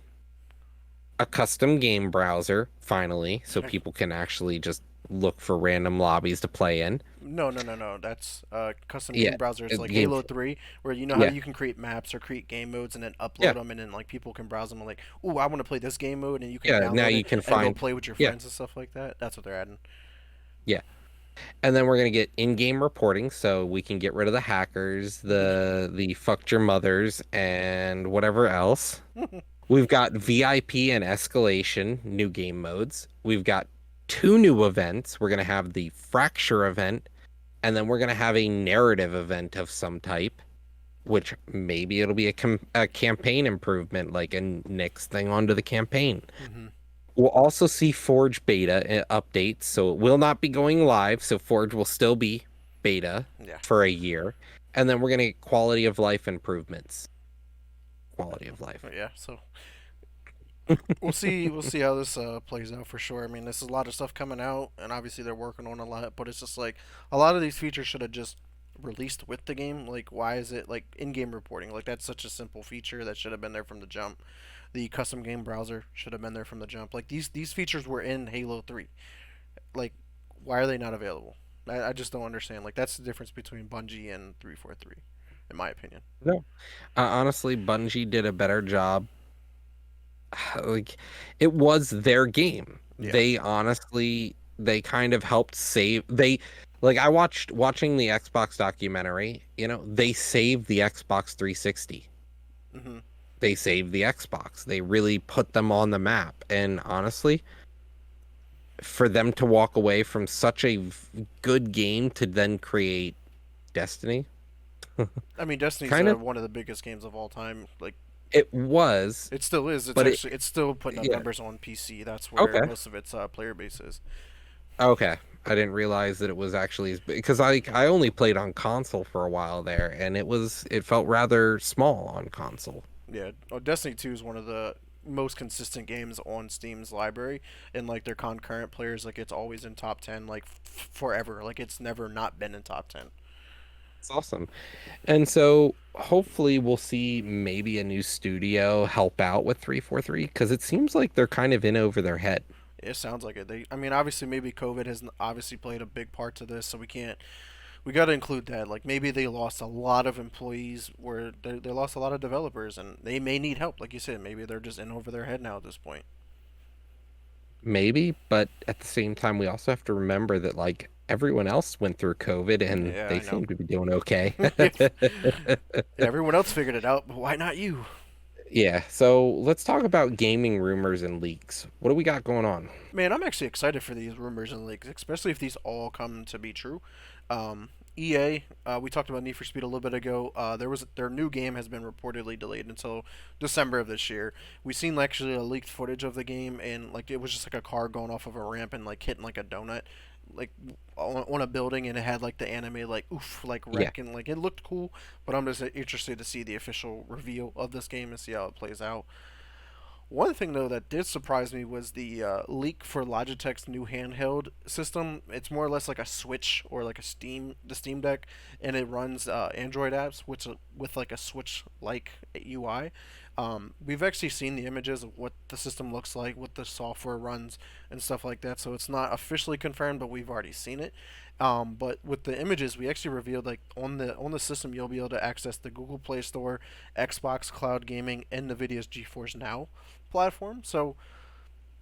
a custom game browser, finally, so people can actually just look for random lobbies to play in. No, no, no, no. That's custom Yeah, game browser. It's like game. Halo 3, where you know how Yeah, you can create maps or create game modes and then upload yeah, them, and then like people can browse them and like, ooh, I want to play this game mode, and you can yeah. Now download you it can and go find. play with your Yeah, friends and stuff like that. That's what they're adding. yeah. And then we're gonna get in-game reporting, so we can get rid of the hackers, the fucked your mothers, and whatever else. We've got VIP and escalation, new game modes. We've got two new events. We're gonna have the Fracture event, and then we're gonna have a narrative event of some type, which maybe it'll be a campaign improvement, like a next thing onto the campaign. Hmm. We'll also see Forge beta updates, so it will not be going live. So Forge will still be beta Yeah. for a year, and then we're gonna get quality of life improvements. Quality of life. Yeah. So we'll see. We'll see how this plays out for sure. I mean, there's a lot of stuff coming out, and obviously they're working on a lot. But it's just like a lot of these features should have just released with the game. Like, why is it like in-game reporting? Like, that's such a simple feature that should have been there from the jump. The custom game browser should have been there from the jump. Like these features were in Halo 3. Like, why are they not available? I just don't understand. Like, that's the difference between Bungie and 343, in my opinion. No, honestly, Bungie did a better job. Like, it was their game. Yeah. They kind of helped save. Like, I watching the Xbox documentary. They saved the Xbox 360. Hmm. They saved the Xbox. They really put them on the map. And honestly, for them to walk away from such a good game to then create Destiny, I mean, Destiny's kind of one of the biggest games of all time. Like, it was, it still is. but It's still putting up yeah, numbers on PC. That's where okay, most of its player base is. okay. I didn't realize that it was actually because I only played on console for a while there, and it felt rather small on console. Yeah, Destiny 2 is one of the most consistent games on Steam's library, and like their concurrent players, like it's always in top 10, like forever. Like it's never not been in top 10. It's awesome. And so hopefully we'll see maybe a new studio help out with 343 because it seems like they're kind of in over their head. It sounds like it. I mean, obviously, maybe COVID has obviously played a big part to this, so we can't. We got to include that. Like maybe they lost a lot of employees, where they lost a lot of developers, and they may need help. Like you said, maybe they're just in over their head now at this point. Maybe, but at the same time, we also have to remember that like everyone else went through COVID and Yeah, they I know. seem to be doing okay. Everyone else figured it out, but why not you? Yeah, so let's talk about gaming rumors and leaks. What do we got going on? Man, I'm actually excited for these rumors and leaks, especially if these all come to be true. EA, we talked about Need for Speed a little bit ago. Their new game has been reportedly delayed until December of this year. We seen actually a leaked footage of the game, and like it was just like a car going off of a ramp and like hitting like a donut, like on a building, and it had like the anime like oof like Yeah. wreck, and like it looked cool. But I'm just interested to see the official reveal of this game and see how it plays out. One thing though that did surprise me was the leak for Logitech's new handheld system. It's more or less like a Switch or like the Steam Deck, and it runs Android apps, which with like a Switch-like UI. We've actually seen the images of what the system looks like, what the software runs, and stuff like that. So it's not officially confirmed, but we've already seen it. But with the images, we actually revealed like on the system, you'll be able to access the Google Play Store, Xbox Cloud Gaming, and NVIDIA's GeForce Now platform. So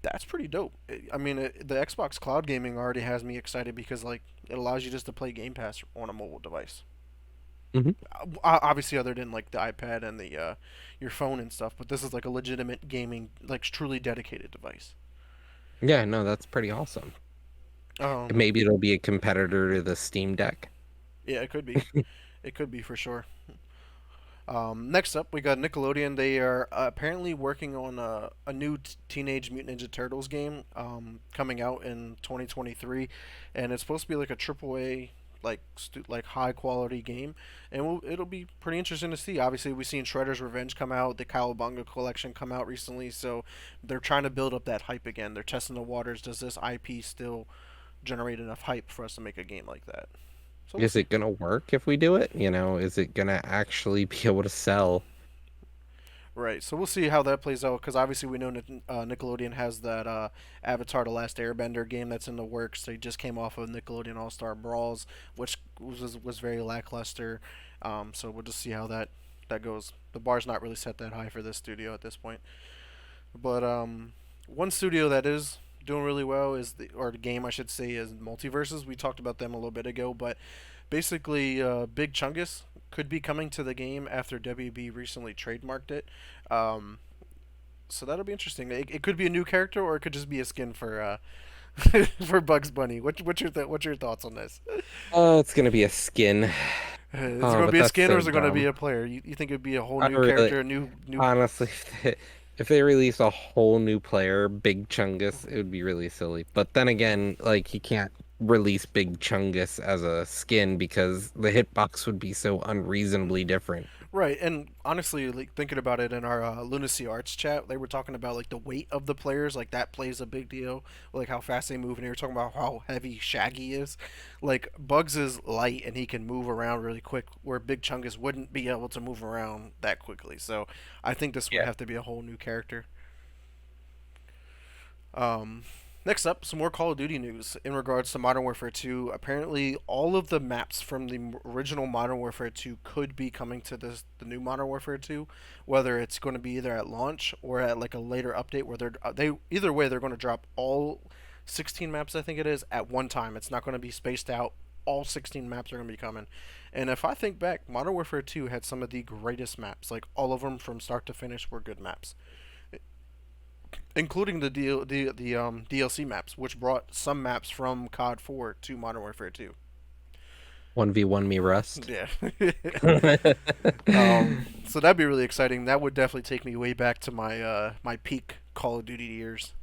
that's pretty dope. I mean, the Xbox Cloud Gaming already has me excited because like it allows you just to play Game Pass on a mobile device. Hmm. Obviously, other than like the iPad and the your phone and stuff, but this is like a legitimate gaming, like truly dedicated device. Yeah, no, that's pretty awesome. Um, Maybe it'll be a competitor to the Steam Deck. yeah, it could be. It could be for sure. Next up, we got Nickelodeon. They are apparently working on a new Teenage Mutant Ninja Turtles game coming out in 2023, and it's supposed to be like a triple A, like high quality game, and it'll be pretty interesting to see. Obviously, we've seen Shredder's Revenge come out, the Cowabunga collection come out recently, so they're trying to build up that hype again. They're testing the waters. Does this IP still generate enough hype for us to make a game like that? So we'll Is see. it gonna work if we do it? Is it gonna actually be able to sell? Right. So we'll see how that plays out because obviously we know Nickelodeon has that Avatar: The Last Airbender game that's in the works. They just came off of Nickelodeon All Star Brawls, which was very lackluster. So we'll just see how that goes. The bar's not really set that high for this studio at this point. But one studio that is doing really well is the game I should say is Multiverses. We talked about them a little bit ago, but basically, Big Chungus could be coming to the game after WB recently trademarked it. Um, so that'll be interesting. It could be a new character, or it could just be a skin for for Bugs Bunny. What's your thoughts on this? Oh, it's gonna be a skin. Is it Oh, going to but be a that's skin, or so is it going to be dumb. a player? You think it'd be a whole I new really, character, a new? honestly, if they release a whole new player, Big Chungus, it would be really silly. But then again, like you can't release Big Chungus as a skin because the hitbox would be so unreasonably different. Right, and honestly, like thinking about it in our Lunacy Arts chat, they were talking about like the weight of the players, like that plays a big deal, like how fast they move, and they were talking about how heavy Shaggy is. Like Bugs is light and he can move around really quick, where Big Chungus wouldn't be able to move around that quickly. So I think this would Yeah. have to be a whole new character. Um, Next up, some more Call of Duty news in regards to Modern Warfare 2. Apparently, all of the maps from the original Modern Warfare 2 could be coming to the new Modern Warfare 2, whether it's going to be either at launch or at like a later update where they either way they're going to drop all 16 maps I think it is at one time. It's not going to be spaced out. All 16 maps are going to be coming. And if I think back, Modern Warfare 2 had some of the greatest maps. Like all of them from start to finish were good maps, including the DLC maps, which brought some maps from COD 4 to Modern Warfare 2. 1v1 me Rust. Yeah. So that'd be really exciting. That would definitely take me way back to my peak Call of Duty years.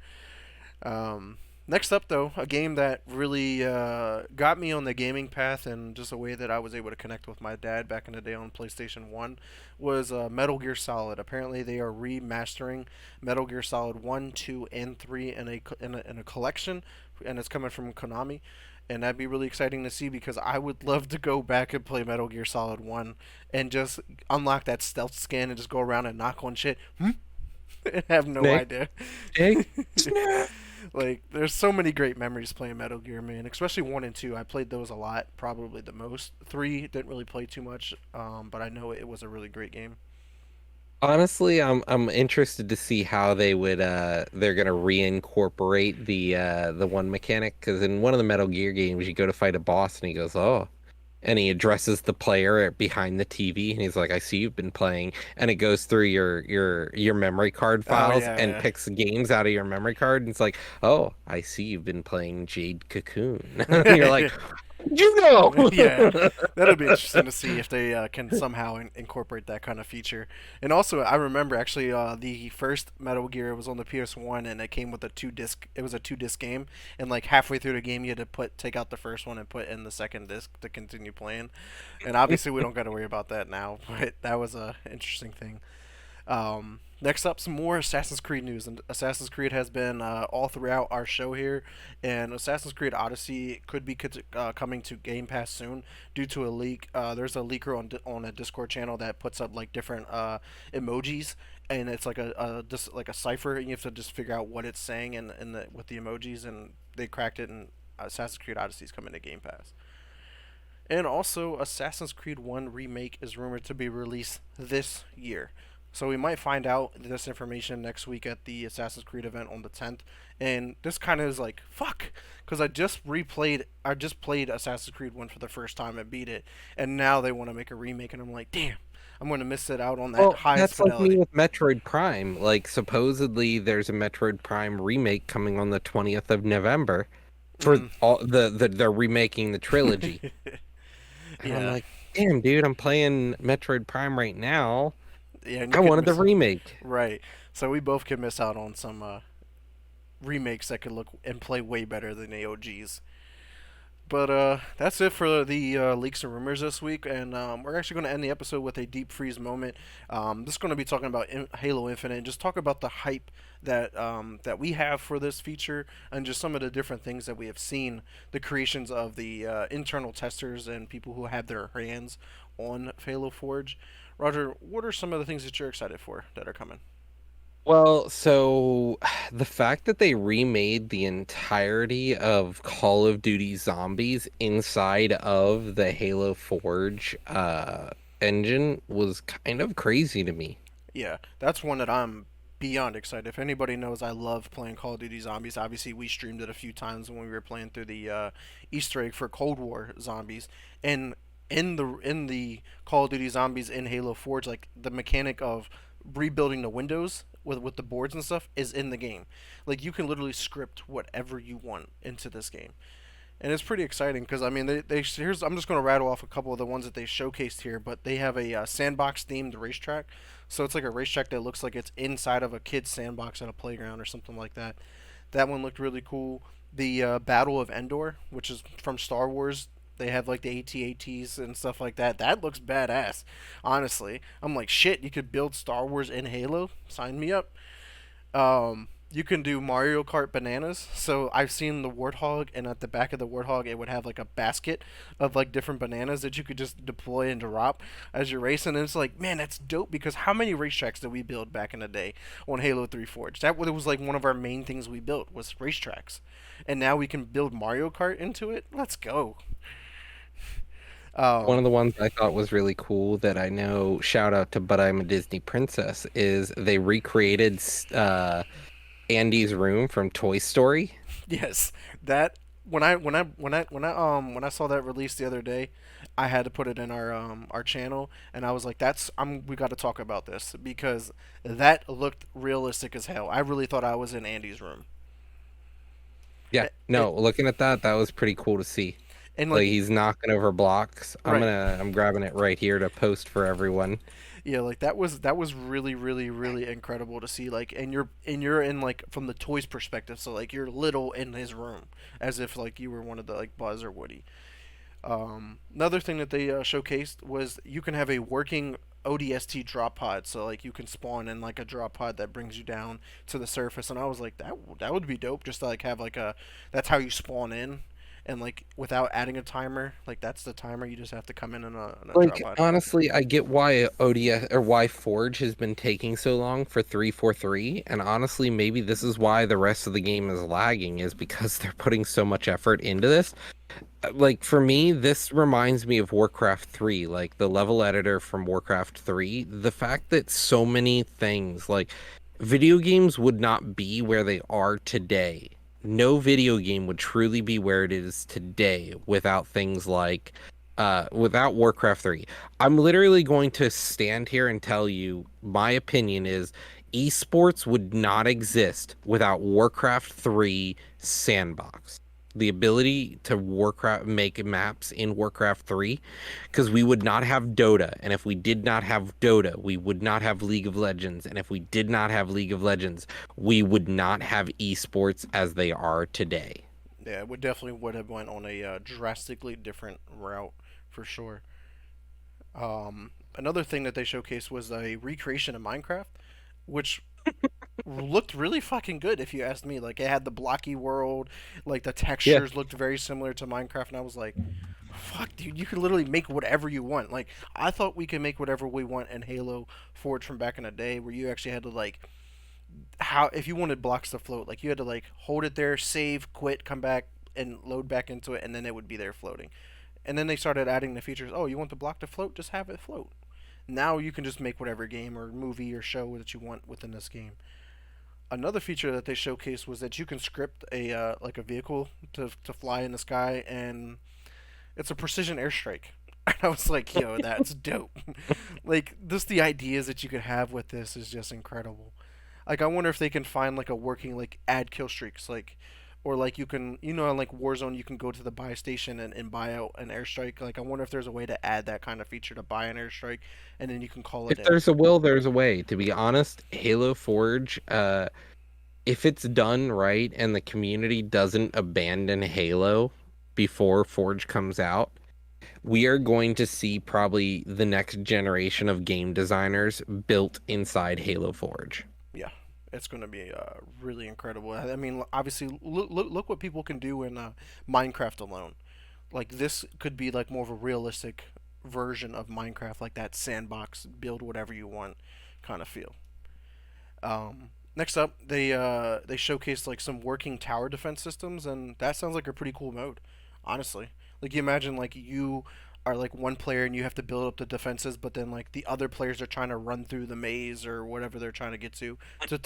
Um, Next up, though, a game that really got me on the gaming path and just a way that I was able to connect with my dad back in the day on PlayStation 1 was Metal Gear Solid. Apparently, they are remastering Metal Gear Solid 1, 2, and 3 in a collection, and it's coming from Konami. And that'd be really exciting to see because I would love to go back and play Metal Gear Solid 1 and just unlock that stealth scan and just go around and knock on shit and have no Snake, idea. snake, snake. Like, there's so many great memories playing Metal Gear, man. Especially one and two. I played those a lot, probably the most. Three didn't really play too much, but I know it was a really great game. Honestly, I'm interested to see how they're gonna reincorporate the one mechanic because in one of the Metal Gear games you go to fight a boss and he goes, "Oh," and he addresses the player behind the TV and he's like, "I see you've been playing," and it goes through your memory card Oh files yeah, and yeah. picks games out of your memory card and it's like, "Oh, I see you've been playing Jade Cocoon." You're like, "You know." Yeah, that'll be interesting to see if they can somehow incorporate that kind of feature. And also, I remember actually the first Metal Gear was on the PS1, and it came with a two disc. It was a two disc game, and like halfway through the game, you had to take out the first one and put in the second disc to continue playing. And obviously, we don't got to worry about that now, but that was a interesting thing. Next up, some more Assassin's Creed news. And Assassin's Creed has been all throughout our show here, and Assassin's Creed Odyssey could be coming to Game Pass soon due to a leak. There's a leaker on a Discord channel that puts up like different emojis, and it's like a just like a cipher, and you have to just figure out what it's saying with the emojis, and they cracked it, and Assassin's Creed Odyssey is coming to Game Pass. And also, Assassin's Creed 1 Remake is rumored to be released this year. So we might find out this information next week at the Assassin's Creed event on the 10th. And this kind of is like, fuck. Because I just played Assassin's Creed 1 for the first time and beat it. And now they want to make a remake. And I'm like, damn, I'm going to miss it out on that Well, highest that's like me fidelity. with Metroid Prime. Like, supposedly there's a Metroid Prime remake coming on the 20th of November for Mm. all they're remaking the trilogy. And I'm Yeah. like, damn, dude, I'm playing Metroid Prime right now. Yeah, and you I could wanted the miss. remake. Right. So we both could miss out on some remakes that could look and play way better than the OGs. But that's it for the leaks and rumors this week, and we're actually going to end the episode with a deep freeze moment. This is going to be talking about Halo Infinite, and just talk about the hype that we have for this feature, and just some of the different things that we have seen, the creations of the internal testers and people who have their hands on Halo Forge. Roger, what are some of the things that you're excited for that are coming? Well, so the fact that they remade the entirety of Call of Duty Zombies inside of the Halo Forge engine was kind of crazy to me. Yeah, that's one that I'm beyond excited. If anybody knows, I love playing Call of Duty Zombies. Obviously, we streamed it a few times when we were playing through the Easter egg for Cold War Zombies, and in the Call of Duty Zombies in Halo Forge, like the mechanic of rebuilding the windows with the boards and stuff is in the game. Like you can literally script whatever you want into this game, and it's pretty exciting because I mean they here's I'm just going to rattle off a couple of the ones that they showcased here, but they have a sandbox themed racetrack, so it's like a racetrack that looks like it's inside of a kid's sandbox at a playground or something like that. That one looked really cool. The Battle of Endor, which is from Star Wars, they have like the AT-ATs and stuff like that. That looks badass. Honestly, I'm like shit. You could build Star Wars in Halo. Sign me up. You can do Mario Kart bananas. So I've seen the Warthog, and at the back of the Warthog, it would have like a basket of like different bananas that you could just deploy and drop as you're racing. And it's like, man, that's dope because how many racetracks did we build back in the day on Halo 3 Forge? That was like one of our main things we built was racetracks, and now we can build Mario Kart into it. Let's go. One Um, of the ones I thought was really cool that I know, shout out to But I'm a Disney Princess, is they recreated Andy's room from Toy Story. yes, that when I saw that release the other day, I had to put it in our channel, and I was like, "That's we got to talk about this because that looked realistic as hell." I really thought I was in Andy's room. Yeah, It, it no, looking at that, that was pretty cool to see. and Like like he's knocking over blocks. right, I'm grabbing it right here to post for everyone. yeah, like that was really really incredible to see. Like, and you're in like from the toys perspective, so like you're little in his room, as if like you were one of the like Buzz or Woody. Another thing that they showcased was you can have a working ODST drop pod, so like you can spawn in like a drop pod that brings you down to the surface. And I was like, that would be dope, just to like have like a that's how you spawn in, and like without adding a timer, like that's the timer. You just have to come in a drop Like pod. honestly, I get why ODS or why Forge has been taking so long for 343, and honestly, maybe this is why the rest of the game is lagging is because they're putting so much effort into this. Like for me, this reminds me of Warcraft 3, like the level editor from Warcraft 3. The fact that so many things, like video games would not be where they are today. No video game would truly be where it is today without things like without Warcraft 3. I'm literally going to stand here and tell you my opinion is esports would not exist without Warcraft 3 sandbox, the ability to Warcraft make maps in Warcraft 3, because we would not have Dota, and if we did not have Dota, we would not have League of Legends, and if we did not have League of Legends, we would not have esports as they are today. Yeah, it would definitely would have went on a drastically different route for sure. Another thing that they showcased was a recreation of Minecraft, which looked really fucking good if you asked me. Like it had the blocky world, like the Yeah. textures looked very similar to Minecraft, and I was like, "Fuck, dude, you can literally make whatever you want." Like I thought we could make whatever we want in Halo Forge from back in the day, where you actually had to like how if you wanted blocks to float, like you had to like hold it there, save, quit, come back, and load back into it, and then it would be there floating. And then they started adding the features. Oh, you want the block to float? Just have it float. Now you can just make whatever game or movie or show that you want within this game. Another feature that they showcased was that you can script a like a vehicle to fly in the sky, and it's a precision airstrike. And I was like, yo, that's dope. Like, just the ideas that you could have with this is just incredible. Like, I wonder if they can find like a working like add kill streaks, like, or like you can, in like Warzone, you can go to the buy station and buy out an airstrike. Like, I wonder if there's a way to add that kind of feature to buy an airstrike, and then you can call it If in. there's a will, there's a way. To be honest, Halo Forge, if it's done right and the community doesn't abandon Halo before Forge comes out, we are going to see probably the next generation of game designers built inside Halo Forge. Yeah, it's going to be really incredible. I mean, obviously, look what people can do in Minecraft alone. Like this could be like more of a realistic version of Minecraft, like that sandbox, build whatever you want kind of feel. Next up, they showcased like some working tower defense systems, and that sounds like a pretty cool mode, honestly. Like you imagine like you are like one player and you have to build up the defenses, but then like the other players are trying to run through the maze or whatever they're trying to get to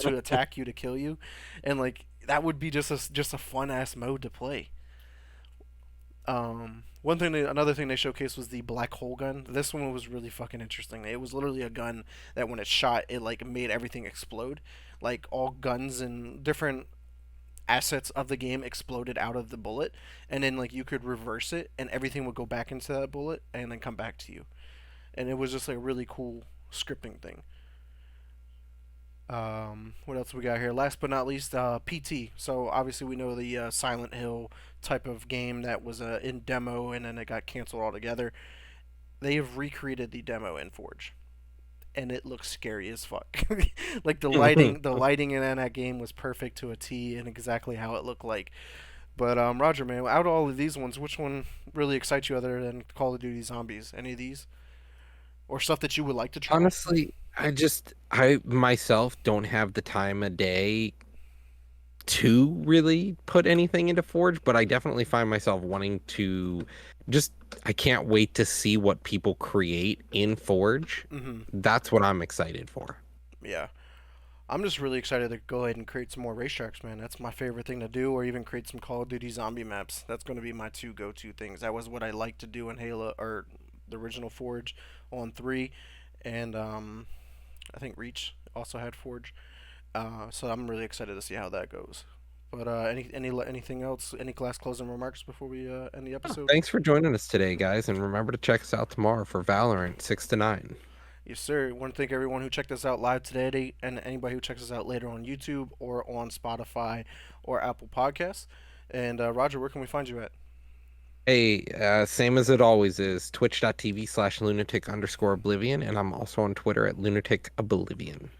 attack you to kill you, and like that would be just a fun ass mode to play. Another thing they showcased was the black hole gun. This one was really fucking interesting. It was literally a gun that when it shot, it like made everything explode. Like all guns and different assets of the game exploded out of the bullet, and then like you could reverse it, and everything would go back into that bullet and then come back to you. And it was just like a really cool scripting thing. What else we got here? Last but not least, PT. So obviously we know the Silent Hill type of game that was in demo and then it got canceled altogether. They have recreated the demo in Forge, and it looks scary as fuck. Like the lighting in that game was perfect to a T and exactly how it looked like. But Roger, man, out of all of these ones, which one really excites you other than Call of Duty Zombies? Any of these or stuff that you would like to try? Honestly, I myself don't have the time of day to really put anything into Forge, but I definitely find myself wanting to just, I can't wait to see what people create in Forge. Mm-hmm. That's what I'm excited for. Yeah. I'm just really excited to go ahead and create some more racetracks, man. That's my favorite thing to do, or even create some Call of Duty zombie maps. That's going to be my two go-to things. That was what I liked to do in Halo or the original Forge on 3, and I think Reach also had Forge. So I'm really excited to see how that goes. But anything else? Any last closing remarks before we end the Oh, episode? thanks for joining us today, guys, and remember to check us out tomorrow for Valorant 6 to 9. Yes, sir. I want to thank everyone who checked us out live today, and anybody who checks us out later on YouTube or on Spotify or Apple Podcasts. And Roger, where can we find you at? Hey, same as it always is, twitch.tv/lunatic_oblivion, and I'm also on Twitter at lunatic oblivion.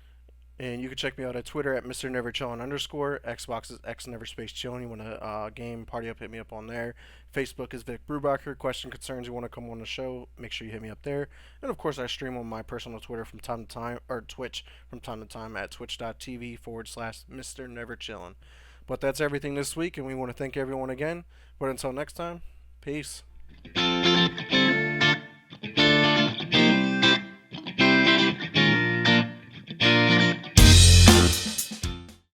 And you can check me out at Twitter at Mr. Never Chillin underscore. Xbox is X Never Space Chillin. You want to game, party up, hit me up on there. Facebook is Vic Brubacher. Question, concerns, you want to come on the show, make sure you hit me up there. And of course, I stream on my personal Twitter from time to time, or Twitch from time to time at twitch.tv/ Mr. Never Chillin. But that's everything this week, and we want to thank everyone again. But until next time, peace.